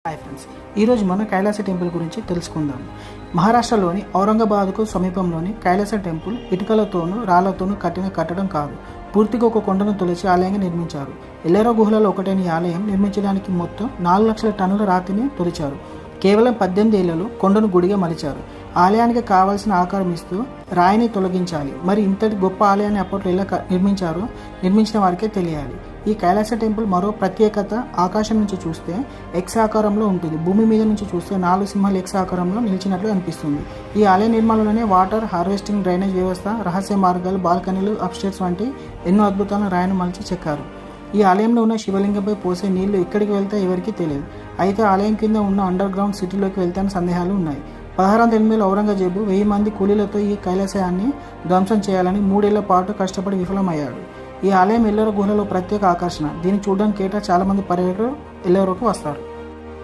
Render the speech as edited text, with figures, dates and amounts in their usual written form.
Hi friends, ఈరోజు మనం Kailasa temple గురించి తెలుసుకుందాం. మహారాష్ట్రలోని ఔరంగాబాద్కు సమీపంలోని కైలాస టెంపుల్ ఇటుకలతోనూ రాళ్లతోనూ కట్టిన కట్టడం కాదు, పూర్తిగా ఒక కొండను తొలిచి ఆలయంగా నిర్మించారు. ఎల్లేరా గుహలలో ఒకటైన ఈ ఆలయం నిర్మించడానికి మొత్తం 4 లక్షల టన్నుల రాతిని తొలిచారు. కేవలం 18 ఏళ్లలో కొండను గుడిగా మలిచారు. ఆలయానికి కావాల్సిన ఆకారం ఇస్తూ రాయిని తొలగించాలి. మరి ఇంతటి గొప్ప ఆలయాన్ని అప్పట్లో ఎలా నిర్మించిన వారికే తెలియాలి. ఈ కైలాస టెంపుల్ మరో ప్రత్యేకత, ఆకాశం నుంచి చూస్తే ఎక్స్ ఆకారంలో ఉంటుంది. భూమి మీద నుంచి చూస్తే 4 సింహాలు ఎక్స్ ఆకారంలో నిలిచినట్లు అనిపిస్తుంది. ఈ ఆలయ నిర్మాణంలోనే వాటర్ హార్వెస్టింగ్, డ్రైనేజ్ వ్యవస్థ, రహస్య మార్గాలు, బాల్కనీలు, అప్స్టేర్స్ వంటి ఎన్నో అద్భుతాలను రాయిని మలిచి చెక్కారు. ఈ ఆలయంలో ఉన్న శివలింగంపై పోసే నీళ్లు ఎక్కడికి వెళ్తే ఎవరికీ తెలియదు. అయితే ఆలయం కింద ఉన్న అండర్ గ్రౌండ్ సిటీలోకి వెళ్తాయని సందేహాలు ఉన్నాయి. 1608లో ఔరంగజేబు 1000 మంది కూలీలతో ఈ కైలాసాన్ని ధ్వంసం చేయాలని 3 ఏళ్ల పాటు కష్టపడి విఫలమయ్యాడు. ఈ ఆలయం ఎల్లోరా గుహలలో ప్రత్యేక ఆకర్షణ. దీన్ని చూడడానికి చాలా మంది పర్యాటకులు ఎల్లోరాకు వస్తారు.